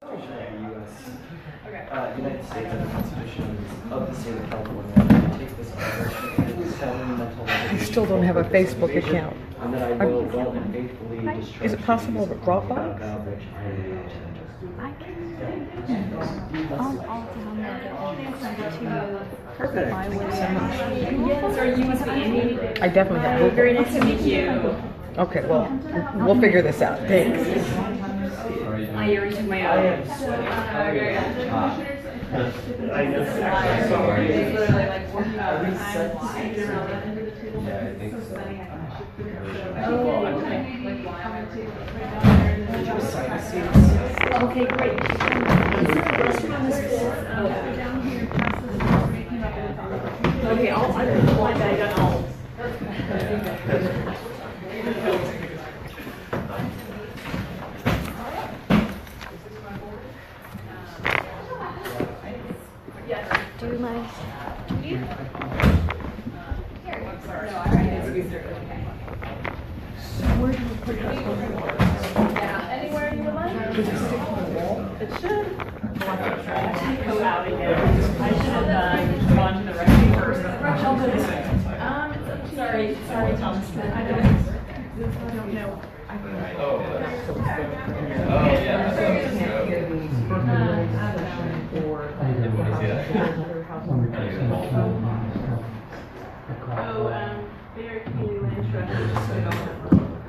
United States and the Constitution of the State of California. I take this I still don't have a Facebook account. And that I will well and faithfully discharge. Is it possible with Dropbox? Perfect. I definitely have Google. Very nice to meet you. Okay, well, we'll figure this out. Thanks. I already took my own. I know. Sorry. Yeah, I think so. Okay, great. Okay, I'll find that I don't know. Do my Where do we put it? Yeah, anywhere you would like. Does it stick to the wall? It should. Go out again. I should have gone to the rescue first. Sorry, Thomas. I don't know. Berkeley land trust.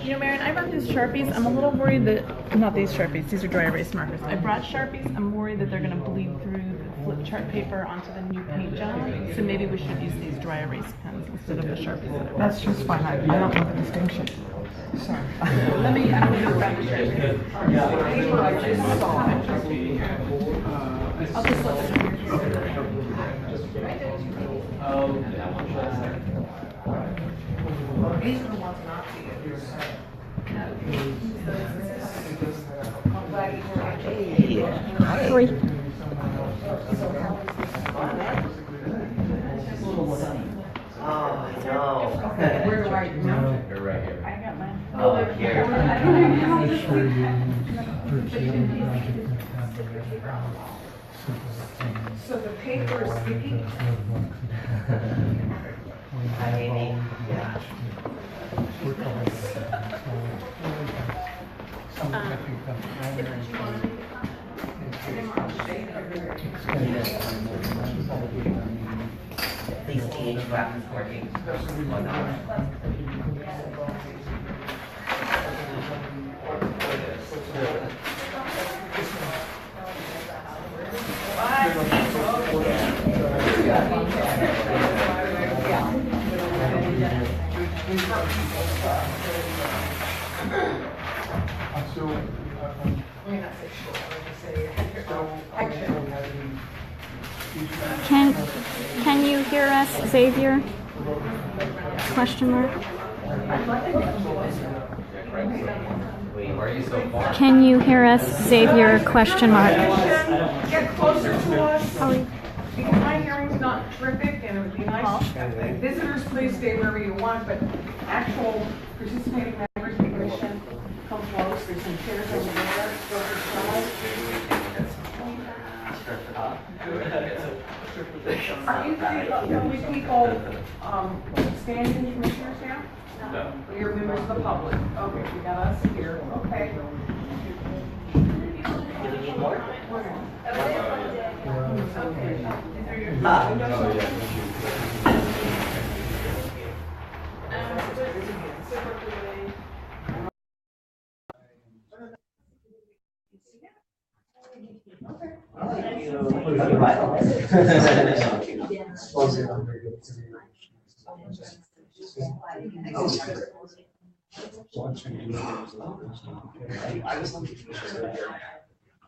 You know, Marion, I brought these Sharpies. I'm a little worried that, not these Sharpies, these are dry erase markers. I brought Sharpies. I'm worried that they're going to bleed through the flip chart paper onto the new paint job. So maybe we should use these dry erase pens instead of the Sharpies. That's just fine. I don't know the distinction. Sorry. Let me, I don't know about the Sharpies. I'll just let them. These are the ones not to use. three. Oh, no. Where do I now? You're right here. I got mine. Oh, here. So the paper is sticky? Yeah. These TH graphics working. Can you hear us, Xavier? Question mark. Can you hear us, Xavier? Question mark. Get closer to us. Holly. Because my hearing's not terrific and it would be nice. Visitors, please stay wherever you want, but actual participating members of the commission, come close. There's some chairs over there. Go to the side. Are you people standing commissioners now? No. You're members of the public. Okay, we got us here. Okay.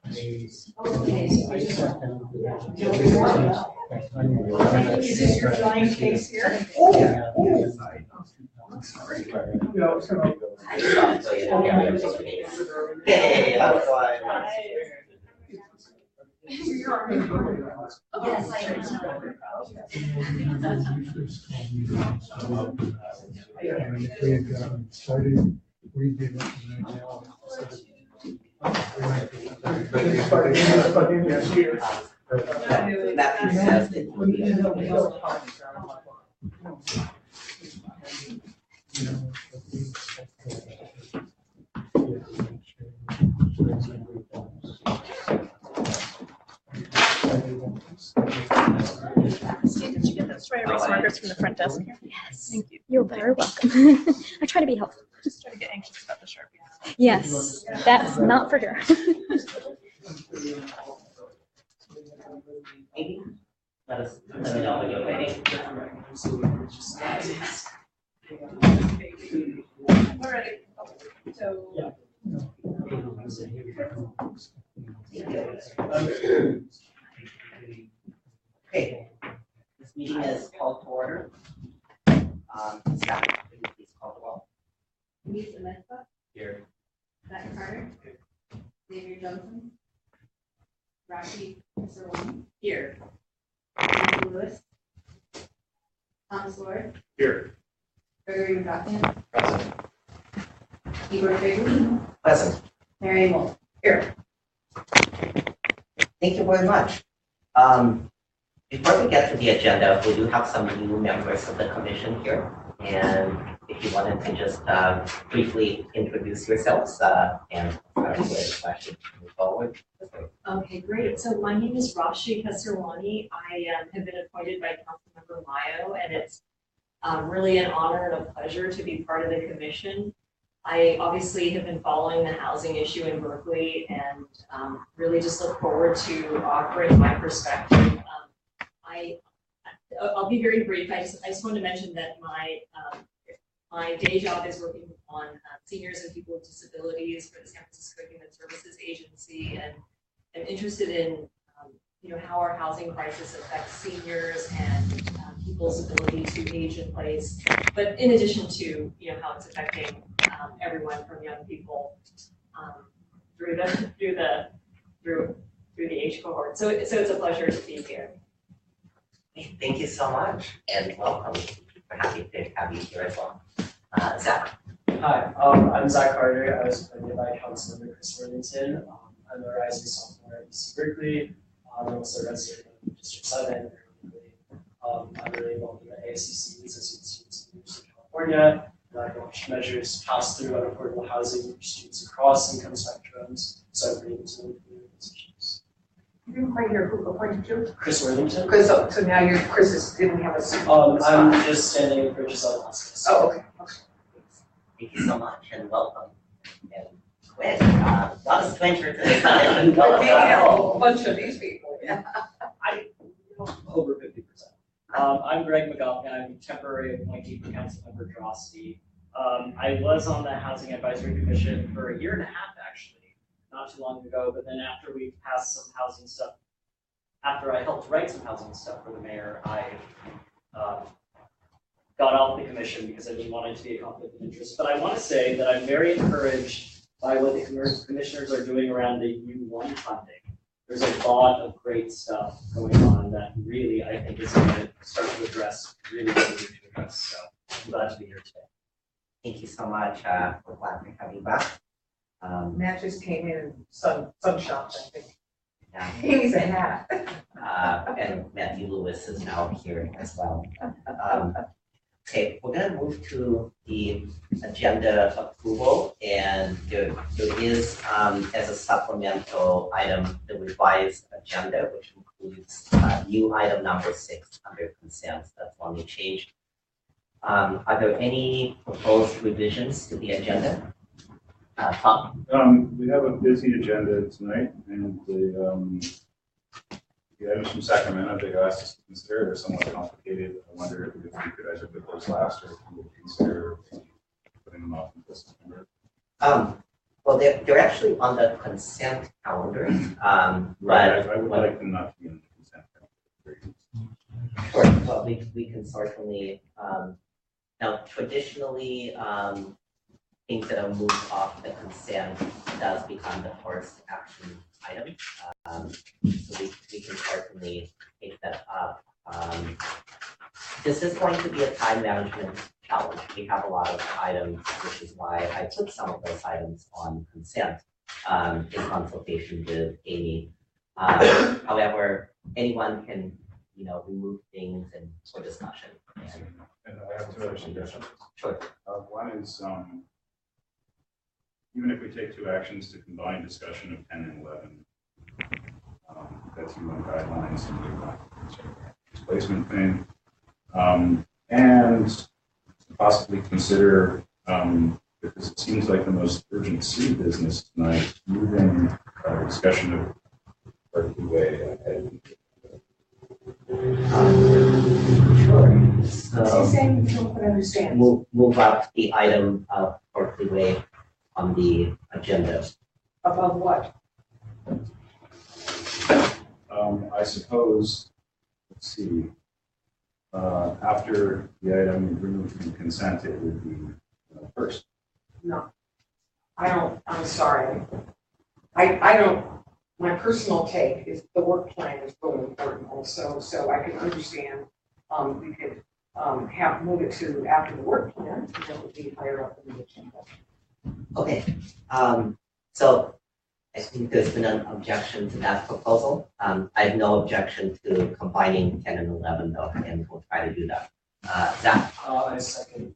Is this your giant case here? Hey, how's it going? Yes, I Started, we did it now. Matthew says that Steve, did you get those dry erase markers from the front desk here? Yes. Thank you. You're very welcome. I try to be helpful. Just try to get anxious about the Sharpie. Yes, that's not for her. let us know when you're ready. All right. So. Okay, this meeting is called to order. Staff, please call the roll. Lisa Mesa, Here. Zach Carter, Xavier Johnson, Rashi Sirwan, Here. Matthew Lewis, Thomas Lord, Here. Gregory McGoffin, Present. Igor Gregory, Present. Mary Wolf. Here. Thank you very much. Before we get to the agenda, we do have some new members of the commission here. And if you wanted to just briefly introduce yourselves and question move forward. Okay, great. So my name is Rashi Kesarwani. I have been appointed by Councilmember Mayo, and it's really an honor and a pleasure to be part of the commission. I obviously have been following the housing issue in Berkeley and really just look forward to offering my perspective. I'll be very brief. I just wanted to mention that my day job is working on seniors and people with disabilities for the San Francisco Human Services Agency, and I'm interested in how our housing crisis affects seniors and people's ability to age in place. But in addition to how it's affecting everyone from young people through the age cohort. So it's a pleasure to be here. Thank you so much and welcome. We're happy to have you here as well. Zach. Hi, I'm Zach Carter. I was appointed by Councilmember Chris Worthington. I'm a rising sophomore at UC Berkeley. I'm also a resident of District 7. I'm really involved in the ASCC, Associated Students of the University of California. And I launched measures passed through on affordable housing for students across income spectrums. So I'm bringing to the issues. You didn't quite hear who appointed you? Chris Worthington. So now Chris didn't have a seat. I'm just standing in for Giselle Vasquez. Oh, okay. Thank you so much and welcome. And Quinn, not a stranger to this commission. A bunch of these people. Yeah. Over 50%. I'm Greg McGoffin. I'm a temporary appointee for Councilmember Drosty. I was on the Housing Advisory Commission for a year and a half, actually, not too long ago. But then after we passed some housing stuff, after I helped write some housing stuff for the mayor, I got off the commission because I didn't want it to be a conflict of interest. But I want to say that I'm very encouraged by what the commissioners are doing around the U1 funding. There's a lot of great stuff going on that really, I think, is going to start to address really what we need to address. So I'm glad to be here today. Thank you so much. We're glad to have you back. Matt just came in sun shops, I think. Yeah. He needs a hat. And Matthew Lewis is now here as well. Okay, we're going to move to the agenda approval, and there is, as a supplemental item, the revised agenda, which includes new item number 6 under consent. That's only changed. Are there any proposed revisions to the agenda? Tom? We have a busy agenda tonight, and the items from Sacramento they asked us to consider are somewhat complicated. I wonder if we could either put those last or if we would consider putting them off until September. Well, they're actually on the consent calendar, Right, but. I would like them not to be in the consent calendar. Sure, well, we can certainly, now traditionally, things that are moved off the consent does become the first action item. So we can certainly take that up. This is going to be a time management challenge. We have a lot of items, which is why I put some of those items on consent in consultation with Amy. However, anyone can, remove things and for discussion. And I have two other suggestions. Sure. One is, even if we take two actions to combine discussion of 10 and 11, that's human guidelines and the displacement thing, and possibly consider, because it seems like the most urgent C business tonight, moving discussion of Berkeley Way ahead. Sure. What's So he saying? I don't quite understand. move up the item of Berkeley Way on the agenda. Above what? I suppose, let's see, after the item removed from consent, it would be first. No. I'm sorry. I don't, my personal take is the work plan is really important also, so I can understand, we could, move it to after the work plan, and that would be higher up in the agenda. Okay, so I think there's been an objection to that proposal. I have no objection to combining 10 and 11 though, and we'll try to do that. Zach? I second.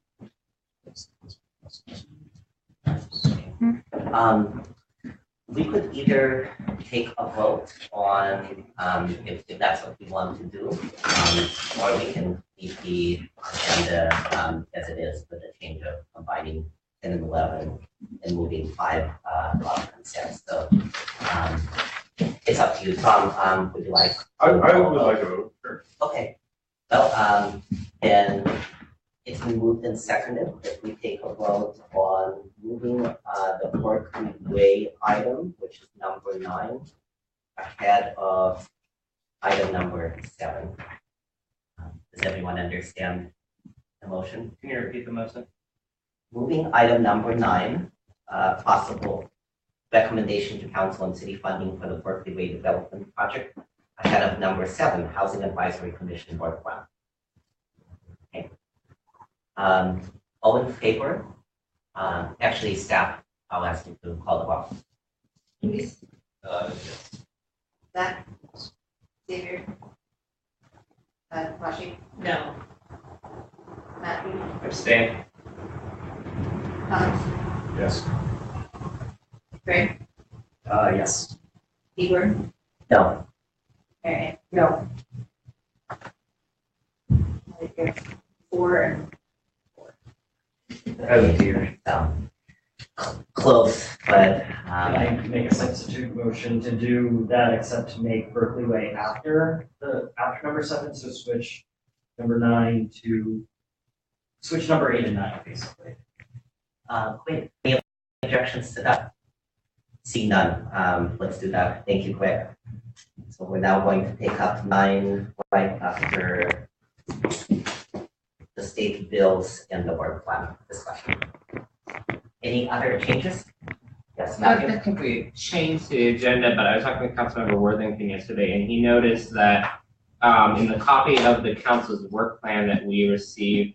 We could either take a vote on if that's what we want to do, or we can keep the agenda as it is with the change of combining 10 and 11 and moving 5 off consent. So it's up to you. Tom, would you like? I would like a vote, sure. Okay. Well, then it's been moved and seconded. If we take a vote on moving the Berkeley Way item, which is number 9, ahead of item number 7. Does everyone understand the motion? Can you repeat the motion? Moving item number 9, possible recommendation to council on city funding for the Berkeley Way development project, ahead of number 7, Housing Advisory Commission board plan. Okay. All in favor? Actually, staff, I'll ask you to call the vote. Please. Yes. Zach? Xavier? Rashi? No. Matthew? Abstain. Thomas? Yes. Greg? Yes. Igor? No. Marion? No. 4 and Oh dear. Close, but I make a substitute motion to do that, except to make Berkeley Way after number 7, so switch number 9 to switch number 8 and 9, basically. Quinn, any objections to that? See none. Let's do that. Thank you, Quinn. So we're now going to take up 9 right after the state bills and the work plan discussion. Any other changes? Yes, Matthew? I think we changed the agenda, but I was talking with Councilmember Worthington yesterday, and he noticed that in the copy of the council's work plan that we received,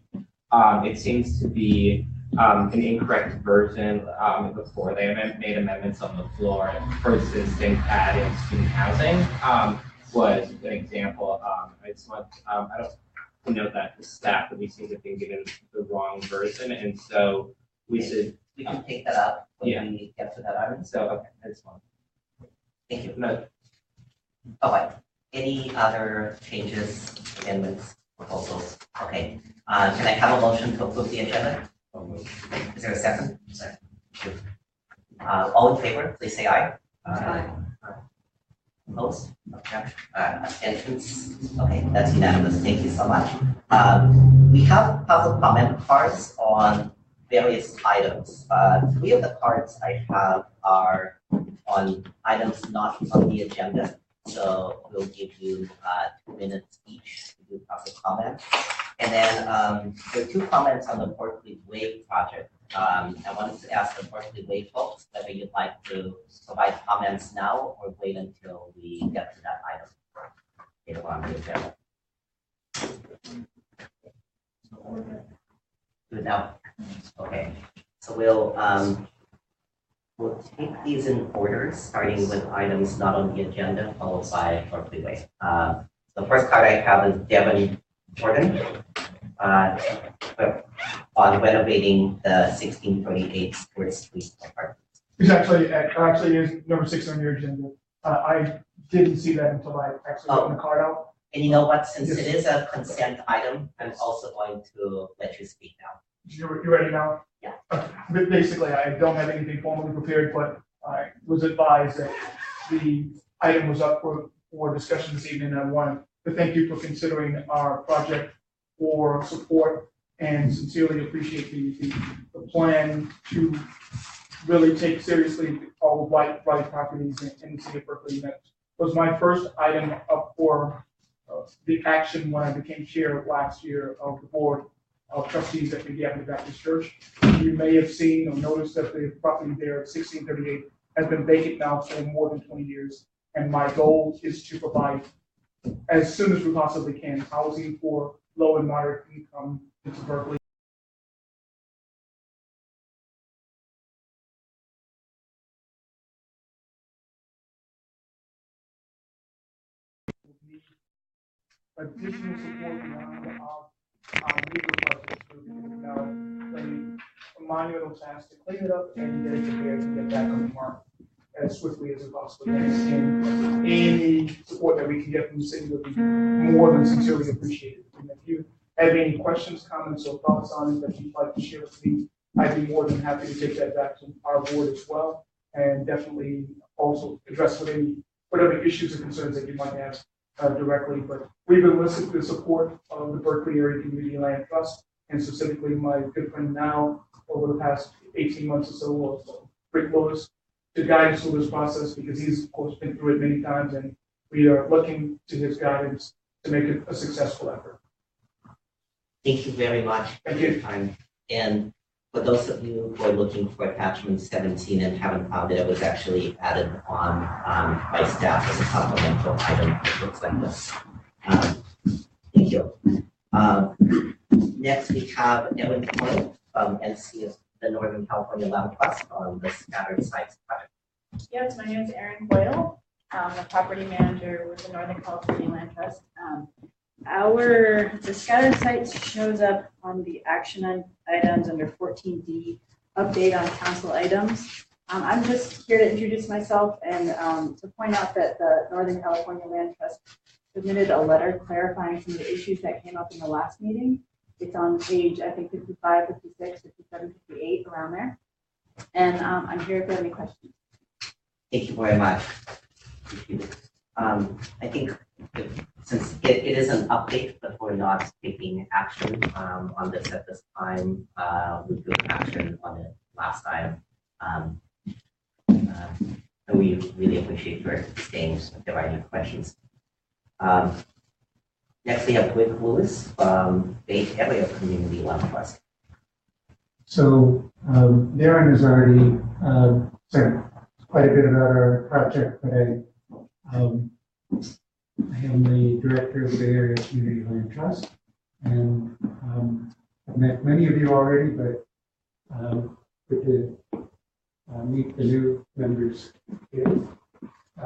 it seems to be an incorrect version before they made amendments on the floor. For instance, they added student housing was an example. I just want I don't note that the staff that we seem to have been given the wrong version, and so we should. We can take that up when Yeah. we get to that item. So okay, that's fine. Thank you. No, Okay. Any other changes, amendments, proposals? Okay. Can I have a motion to approve the agenda? Is there a second? Second. All in favor, please say aye. Aye. Opposed? Objection? Abstentions? Okay, that's unanimous. Thank you so much. We have public comment cards on various items. Three of the cards I have are on items not on the agenda. So we'll give you 2 minutes each to do public comment. And then there are 2 comments on the Berkeley Way project. I wanted to ask the Berkeley Way folks whether you'd like to provide comments now or wait until we get to that item later on the agenda. Do it now. Okay. So we'll take these in order, starting with items not on the agenda, followed by Berkeley Way. The first card I have is Devin Jordan on renovating the 1638 Schwartz Street apartment. It's actually is number 6 on your agenda. I didn't see that until I actually got the card out. And you know what? Since it is a consent item, I'm also going to let you speak now. You ready now? Yeah. But basically, I don't have anything formally prepared, but I was advised that the item was up for discussion this evening. And I wanted to thank you for considering our project for support and sincerely appreciate the plan to really take seriously all the white properties in the city of Berkeley. That was my first item up for the action when I became chair last year of the board of trustees at the Gavin Baptist Church. You may have seen or noticed that the property there at 1638 has been vacant now for more than 20 years. And my goal is to provide, as soon as we possibly can, housing for low and moderate income into Berkeley. Additional support beyond our legal process. We're now a monumental task to clean it up and get it prepared to get back on the market as swiftly as it possibly can. And any support that we can get from the city would be more than sincerely appreciated. And if you have any questions, comments, or thoughts on it that you'd like to share with me, I'd be more than happy to take that back to our board as well, and definitely also address whatever issues or concerns that you might have directly. But we've enlisted the support of the Berkeley Area Community Land Trust, and specifically my good friend now over the past 18 months or so, Rick Lewis, to guide us through this process, because he's of course been through it many times, and we are looking to his guidance to make it a successful effort. Thank you very much for your time. And for those of you who are looking for attachment 17 and haven't found it, it was actually added on by staff as a supplemental item. It looks like this. Thank you. Next, we have Evan Coyle from NC, the Northern California Land Trust, on the scattered sites project. Yes, my name is Erin Boyle. I'm the property manager with the Northern California Land Trust. The scattered sites shows up on the action items under 14D, update on council items. I'm just here to introduce myself and to point out that the Northern California Land Trust submitted a letter clarifying some of the issues that came up in the last meeting. It's on page, I think, 55, 56, 57, 58, around there. And I'm here if you have any questions. Thank you very much. I think since it is an update, but we're not taking action on this at this time, we took action on it last time. And we really appreciate your staying if there are any questions. Next, we have Rick Lewis from Bay Area Community Land Trust. So Darren has already said quite a bit about our project, but I am the director of the Bay Area Community Land Trust, and I've met many of you already, but good to meet the new members here.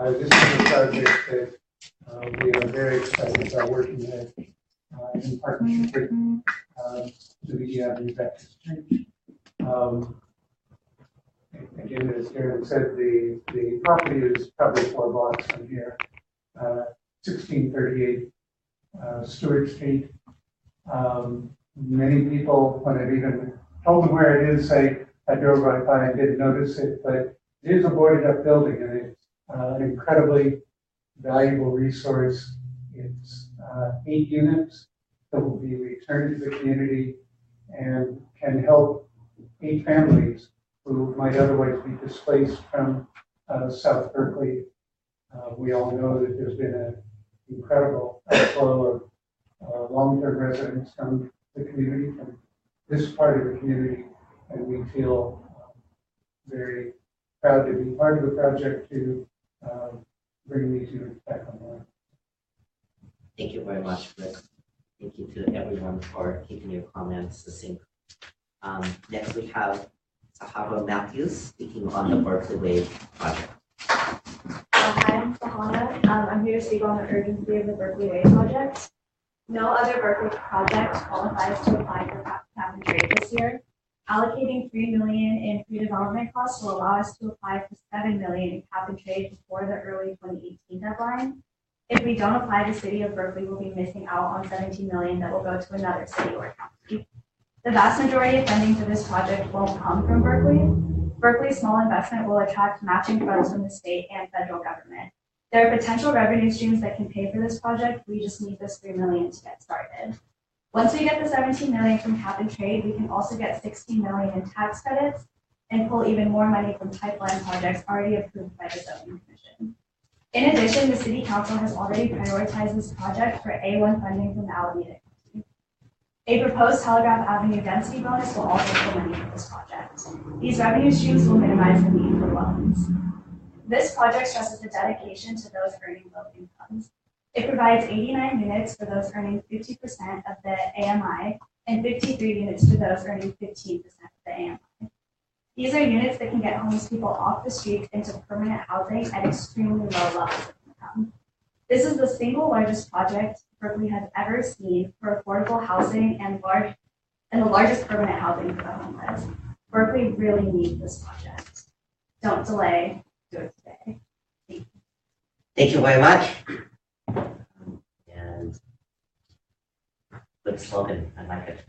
This is a project that we are very excited about working with in partnership with the Anti-Displacement Church. Again, as Darren said, the property is probably 4 blocks from here. 1638 Stewart Street. Many people, when I've even told them where it is, say, I drove right by and didn't notice it, but it is a boarded up building, and it's an incredibly valuable resource. It's 8 units that will be returned to the community and can help 8 families who might otherwise be displaced from South Berkeley. We all know that there's been an incredible outflow of long-term residents from the community, from this part of the community, and we feel very proud to be part of the project to bring these units back online. Thank you very much, Rick. Thank you to everyone for keeping your comments succinct. Next, we have Sahara Matthews speaking on the Berkeley Way project. Hi, I'm Sahana. I'm here to speak on the urgency of the Berkeley Way project. No other Berkeley project qualifies to apply for cap and trade this year. Allocating $3 million in pre-development costs will allow us to apply for $7 million in cap and trade before the early 2018 deadline. If we don't apply, the city of Berkeley will be missing out on $17 million that will go to another city or county. The vast majority of funding for this project won't come from Berkeley. Berkeley's small investment will attract matching funds from the state and federal government. There are potential revenue streams that can pay for this project. We just need this $3 million to get started. Once we get the $17 million from cap and trade, we can also get $16 million in tax credits and pull even more money from pipeline projects already approved by the zoning commission. In addition, the city council has already prioritized this project for A1 funding from the Alameda County. A proposed Telegraph Avenue density bonus will also pull money for this project. These revenue streams will minimize the need for loans. This project stresses the dedication to those earning low incomes. It provides 89 units for those earning 50% of the AMI and 53 units for those earning 15% of the AMI. These are units that can get homeless people off the streets into permanent housing at extremely low levels of income. This is the single largest project Berkeley has ever seen for affordable housing and the largest permanent housing for the homeless. Berkeley really needs this project. Don't delay, do it today. Thank you. Thank you very much. And good slogan, I like it.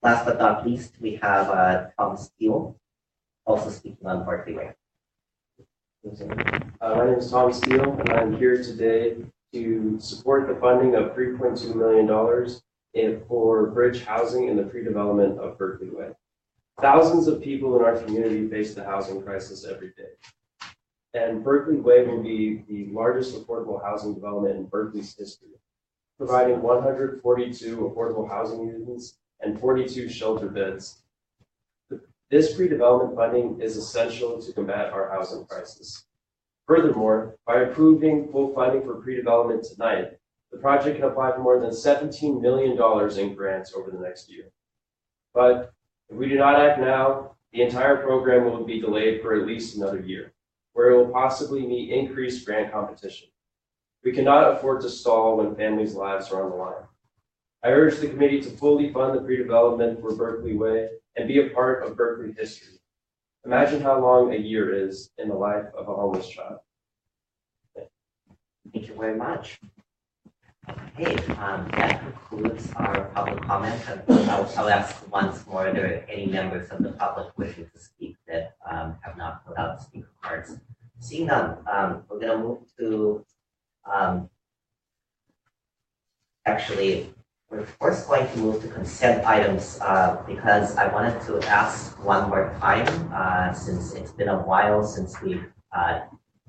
Last but not least, we have Tom Steele, also speaking on Berkeley Way. My name is Tom Steele, and I'm here today to support the funding of $3.2 million for bridge housing in the pre-development of Berkeley Way. Thousands of people in our community face the housing crisis every day. And Berkeley Way will be the largest affordable housing development in Berkeley's history, providing 142 affordable housing units and 42 shelter beds. This pre-development funding is essential to combat our housing crisis. Furthermore, by approving full funding for pre-development tonight, the project can apply for more than $17 million in grants over the next year. But if we do not act now, the entire program will be delayed for at least another year, where it will possibly meet increased grant competition. We cannot afford to stall when families' lives are on the line. I urge the committee to fully fund the pre-development for Berkeley Way and be a part of Berkeley history. Imagine how long a year is in the life of a homeless child. Thank you very much. Okay, that concludes our public comment. I'll ask once more, are there any members of the public wishing to speak that have not filled out speaker cards? Seeing none, we're going to move to, actually, we're first going to move to consent items because I wanted to ask one more time, since it's been a while since we've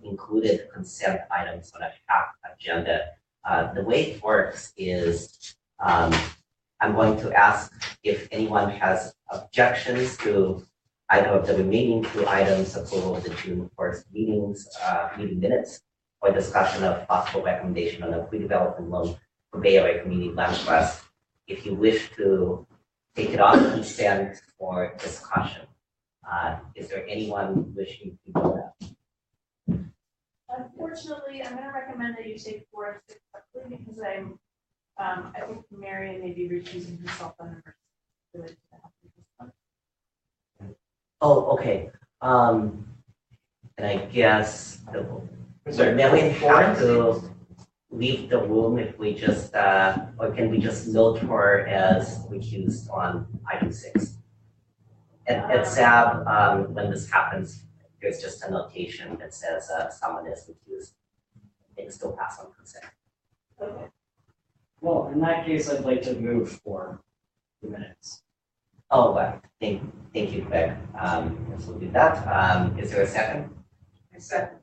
included consent items on a HAC agenda. The way it works is I'm going to ask if anyone has objections to either of the remaining 2 items, approval of the June 1st meeting minutes, or discussion of possible recommendation on a pre-development loan for Bay Area Community Land Trust. If you wish to take it off consent for discussion, is there anyone wishing to do that? Unfortunately, I'm going to recommend that you take 4 and 6 separately because I think Marion may be recusing herself on the related to that. Oh, okay. And I guess then we have to leave the room if we just, or can we just note her as recused on item 6? At SAB, when this happens, there's just a notation that says someone is recused. They can still pass on consent. Well, in that case, I'd like to move for the minutes. Oh, well, thank you, Greg. Yes, we'll do that. Is there a second? A second.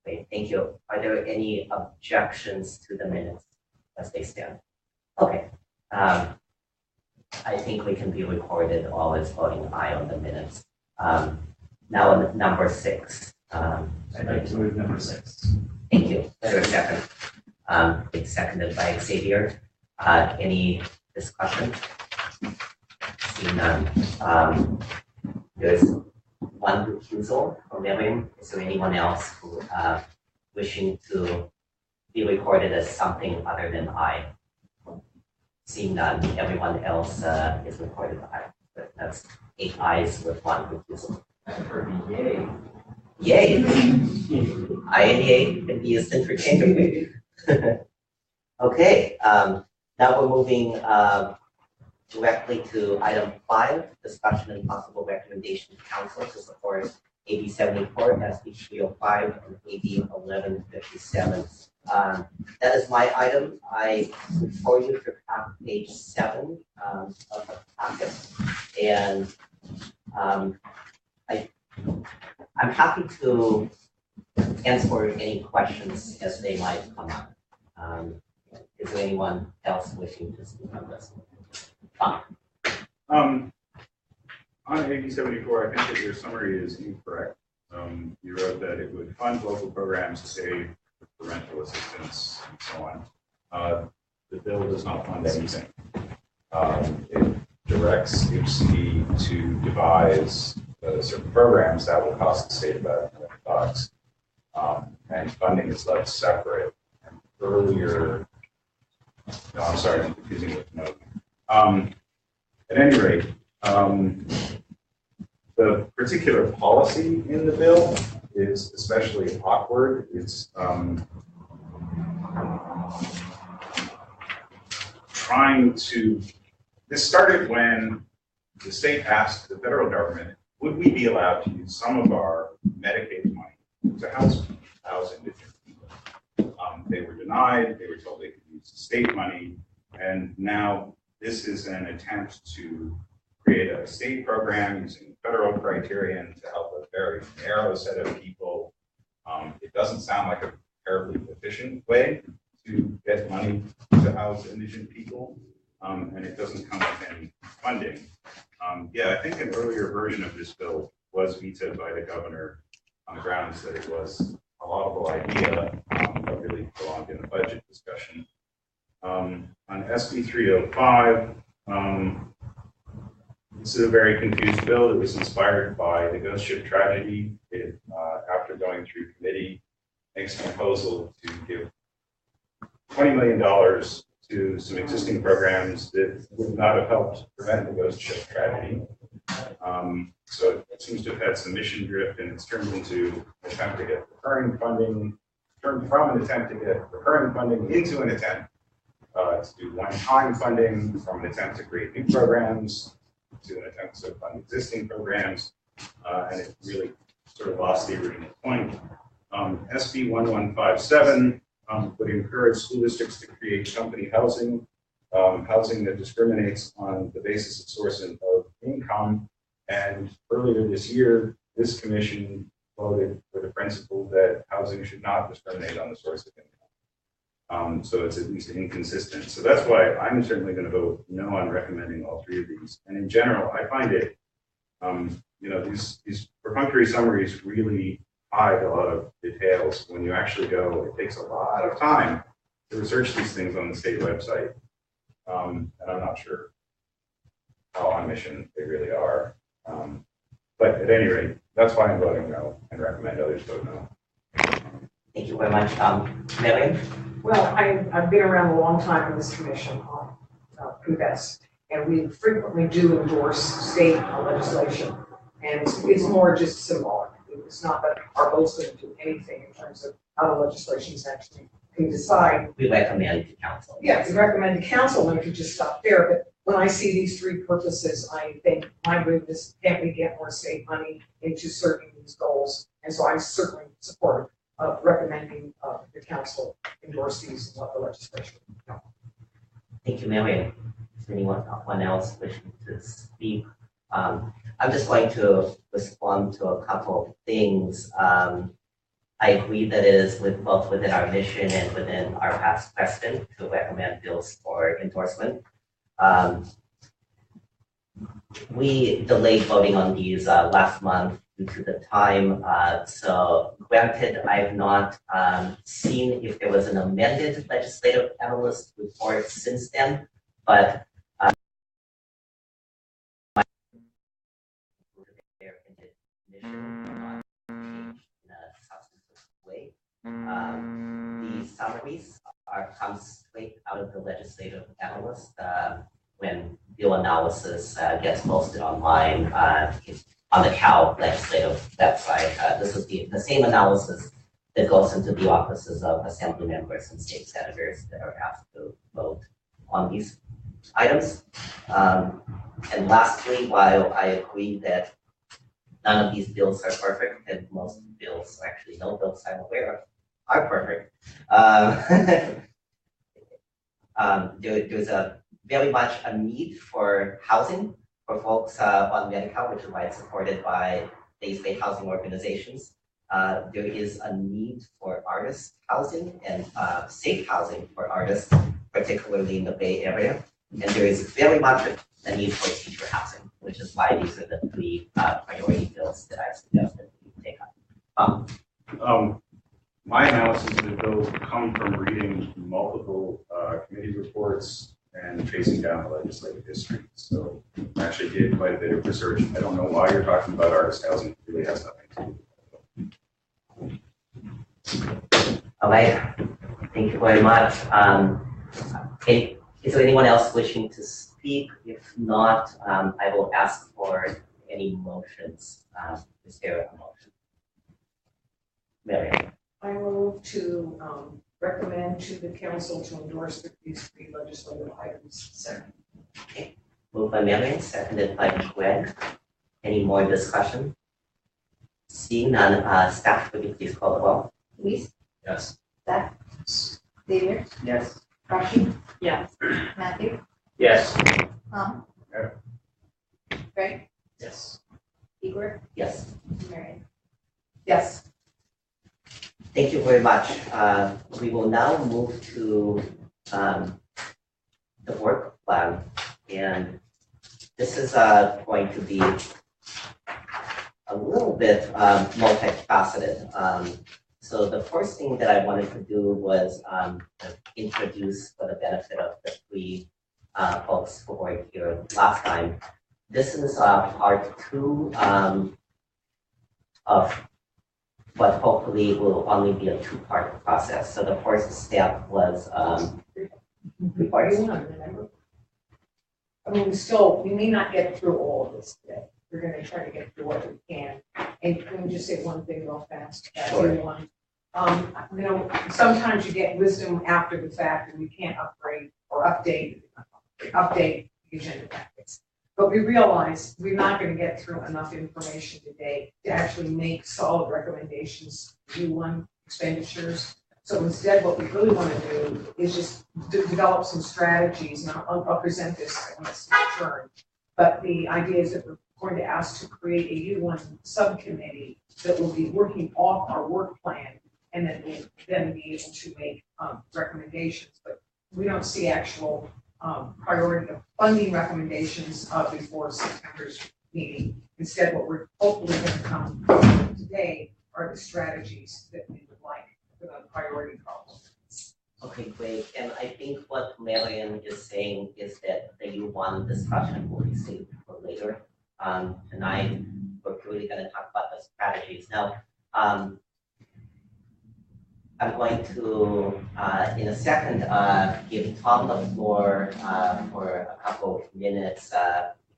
Okay, thank you. Are there any objections to the minutes as they stand? Okay. I think we can be recorded all as voting aye on the minutes. Now on number 6. I'd like to move number 6. Thank you. Is there a second? It's seconded by Xavier. Any discussion? See none. There's one recusal from Miriam. Is there anyone else who wishing to be recorded as something other than I? Seeing none, everyone else is recorded aye. But that's 8 ayes with 1 recusal. Yay. Yay! I and yay can be used interchangeably. Okay, now we're moving directly to item 5, discussion and possible recommendation to council to support AB 74, SB 305, and AB 1157. That is my item. I for you to page 7 of the packet, and I'm happy to answer any questions as they might come up. Is there anyone else wishing to speak on this? On AB 74, I think that your summary is incorrect. You wrote that it would fund local programs to save for rental assistance and so on. The bill does not fund anything. It directs HC to devise certain programs that will cost the state about $1 million, and funding is left separate. And earlier, no, I'm sorry, I'm confusing with the note. At any rate, the particular policy in the bill is especially awkward. It's trying to, this started when the state asked the federal government, would we be allowed to use some of our Medicaid money to house indigent people? They were denied, they were told they could use state money, and now this is an attempt to create a state program using federal criterion to help a very narrow set of people. It doesn't sound like a terribly efficient way to get money to house indigent people, and it doesn't come with any funding. Yeah, I think an earlier version of this bill was vetoed by the governor on the grounds that it was a laudable idea, but really belonged in a budget discussion. On SB 305, this is a very confused bill. It was inspired by the ghost ship tragedy. It, after going through committee, makes a proposal to give $20 million to some existing programs that would not have helped prevent the ghost ship tragedy. So it seems to have had some mission drift, and it's turned into an attempt to get recurring funding, turned from an attempt to get recurring funding into an attempt to do one-time funding, from an attempt to create new programs to an attempt to fund existing programs, and it really sort of lost the original point. SB 1157 would encourage school districts to create company housing, housing that discriminates on the basis of source of income. And earlier this year, this commission voted for the principle that housing should not discriminate on the source of income. So it's at least inconsistent. So that's why I'm certainly going to vote no on recommending all 3 of these. And in general, I find it, these perfunctory summaries really hide a lot of details. When you actually go, it takes a lot of time to research these things on the state website. And I'm not sure how on mission they really are. But at any rate, that's why I'm voting no and recommend others vote no. Thank you very much. Miriam? Well, I've been around a long time in this commission on PBES, and we frequently do endorse state legislation. And it's more just symbolic. It's not that our vote's going to do anything in terms of how the legislation is actually can decide. We recommend to council. Yeah, we recommend to council, and if you just stop there. But when I see these 3 purposes, I think, my goodness, can't we get more state money into serving these goals? And so I'm certainly supportive of recommending the council endorse these and what the legislation. Thank you, Miriam. Is anyone else wishing to speak? I'm just going to respond to a couple of things. I agree that it is both within our mission and within our past precedent to recommend bills for endorsement. We delayed voting on these last month due to the time. So granted, I've not seen if there was an amended legislative analyst report since then, but their mission will not change in a substantive way. The summaries come straight out of the legislative analyst when bill analysis gets posted online on the Cal legislative website. This is the same analysis that goes into the offices of assembly members and state senators that are asked to vote on these items. And lastly, while I agree that none of these bills are perfect, and most bills, actually no bills I'm aware of, are perfect, there's very much a need for housing for folks on Medi-Cal, which is why it's supported by the state housing organizations. There is a need for artist housing and safe housing for artists, particularly in the Bay Area. And there is very much a need for teacher housing, which is why these are the three priority bills that I've suggested we take up. My analysis of the bills come from reading multiple committee reports and chasing down the legislative history. So I actually did quite a bit of research. I don't know why you're talking about artist housing. It really has nothing to do with it. All right, thank you very much. Is there anyone else wishing to speak? If not, I will ask for any motions. Is there a motion? Mary. I move to recommend to the council to endorse these three legislative items. Second. Okay. Moved by Marion, seconded by Greg. Any more discussion? Seeing none, staff, would you please call the roll? Luis? Yes. Zach? Xavier? Yes. Rashi? Yes. Matthew? Yes. Tom? Yeah. Greg? Yes. Igor? Yes. Marion? Yes. Thank you very much. We will now move to the work plan, and this is going to be a little bit multifaceted. So the first thing that I wanted to do was introduce, for the benefit of the three folks who were here last time, this is part two of what hopefully will only be a two-part process. So the first step was Remember? I mean, we may not get through all of this today. We're going to try to get through what we can. And can we just say one thing real fast? Sure. You know, sometimes you get wisdom after the fact, and we can't upgrade or update the agenda packets. But we realize we're not going to get through enough information today to actually make solid recommendations for U1 expenditures. So instead, what we really want to do is just develop some strategies, and I'll present this on this turn. But the idea is that we're going to ask to create a U1 subcommittee that will be working off our work plan, and then we'll then be able to make recommendations. But we don't see actual priority of funding recommendations before September's meeting. Instead, what we're hopefully going to come to today are the strategies that we would like for the priority problems. Okay, great. And I think what Marion is saying is that the U1 discussion will be saved for later. Tonight, we're really going to talk about the strategies. Now, I'm going to, in a second, give Tom the floor for a couple of minutes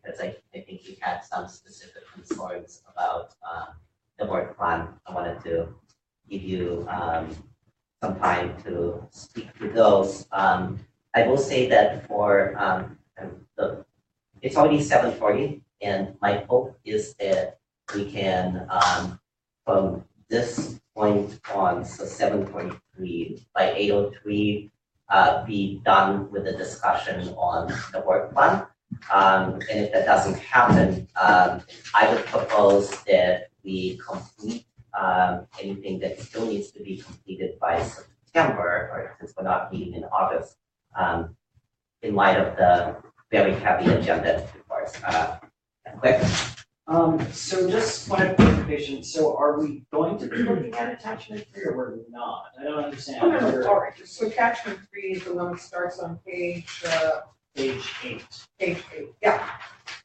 because I think he had some specific concerns about the work plan. I wanted to give you some time to speak to those. I will say that for it's already 7:40, and my hope is that we can, from this point on, so 7:43, by 8:03, be done with the discussion on the work plan. And if that doesn't happen, I would propose that we complete anything that still needs to be completed by September, or since we're not meeting in August, in light of the very heavy agenda before us. Quick. So just point of clarification, so are we going to be looking at attachment 3 or we're not? I don't understand. Oh, no, all right, so attachment 3 is the one that starts on page 8. Page 8, yeah.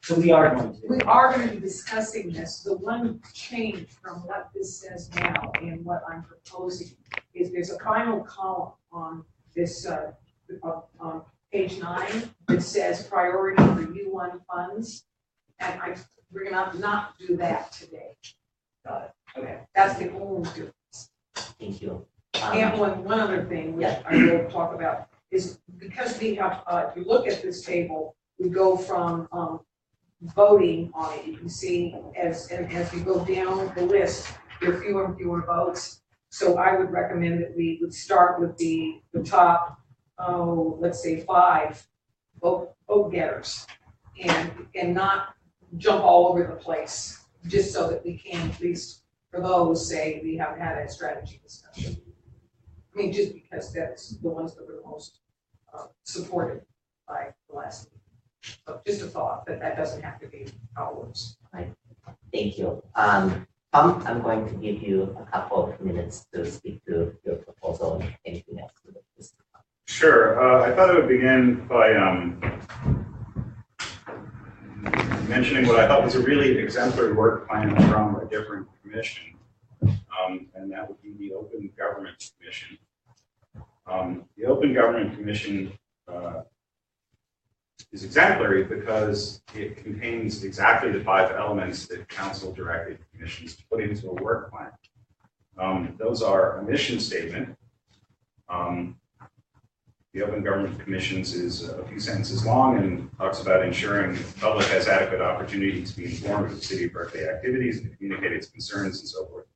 So we are going to. We are going to be discussing this. The one change from what this says now and what I'm proposing is there's a final column on this, on page 9 that says priority for U1 funds. And we're gonna not do that today. Got it. Okay. That's the only difference. Thank you. And one other thing, which I will talk about, is because we have, if you look at this table, we go from voting on it. You can see as we go down the list, there are fewer and fewer votes. So I would recommend that we would start with the top, let's say 5 vote getters, and not jump all over the place, just so that we can, at least for those, say we haven't had a strategy discussion. I mean, just because that's the ones that were the most supported by the last meeting. So just a thought that doesn't have to be how it works. Right. Thank you. Tom, I'm going to give you a couple of minutes to speak to your proposal and anything else. Sure. I thought I would begin by mentioning what I thought was a really exemplary work plan from a different commission, and that would be the Open Government Commission. The Open Government Commission is exemplary because it contains exactly the 5 elements that Council directed commissions to put into a work plan. Those are a mission statement. The Open Government Commission's is a few sentences long and talks about ensuring that the public has adequate opportunity to be informed of the City of Berkeley activities and communicate its concerns and so forth.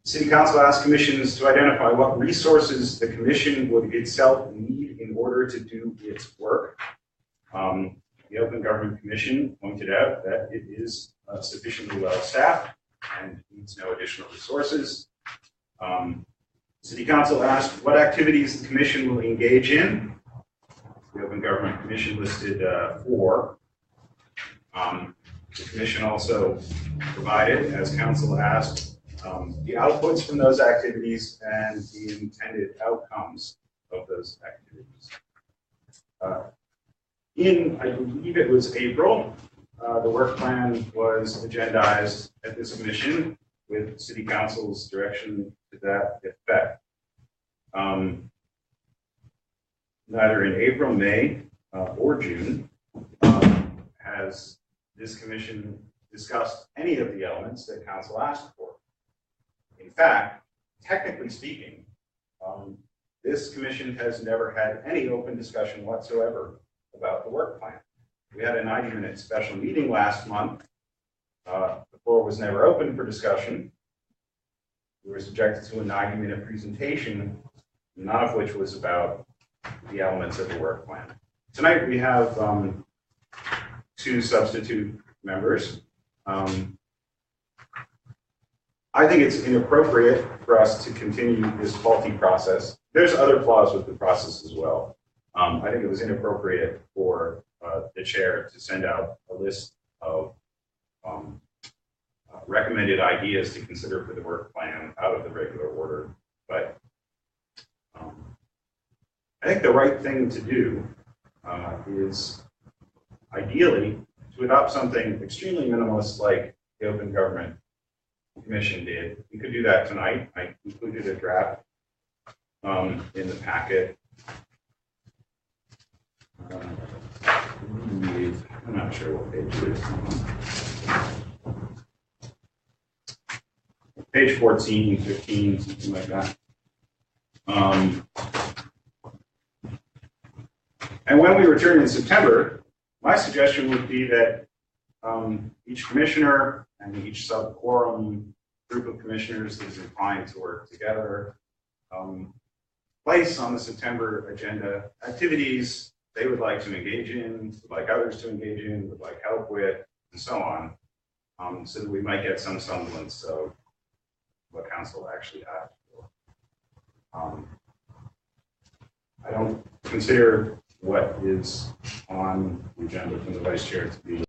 City Council asks commissions to identify what resources the commission would itself need in order to do its work. The Open Government Commission pointed out that it is sufficiently well staffed and needs no additional resources. City Council asked what activities the commission will engage in. The Open Government Commission listed 4. The commission also provided, as Council asked, the outputs from those activities and the intended outcomes of those activities. In, I believe it was April, the work plan was agendized at this commission with City Council's direction to that effect. Neither in April, May, or June has this commission discussed any of the elements that Council asked for. In fact, technically speaking, this commission has never had any open discussion whatsoever about the work plan. We had a 90-minute special meeting last month. The floor was never open for discussion. We were subjected to a 90-minute presentation, none of which was about the elements of the work plan. Tonight we have 2 substitute members. I think it's inappropriate for us to continue this faulty process. There's other flaws with the process as well. I think it was inappropriate for the chair to send out a list of recommended ideas to consider for the work plan out of the regular order. But I think the right thing to do is ideally to adopt something extremely minimalist like the Open Government Commission did. We could do that tonight. I included a draft in the packet. I'm not sure what page it is. Page 14, 15, something like that. And when we return in September, my suggestion would be that each commissioner and each sub-quorum group of commissioners that is inclined to work together place on the September agenda activities they would like to engage in, would like others to engage in, would like help with, and so on, so that we might get some semblance of what council actually asked for. I don't consider what is on the agenda from the vice chair to be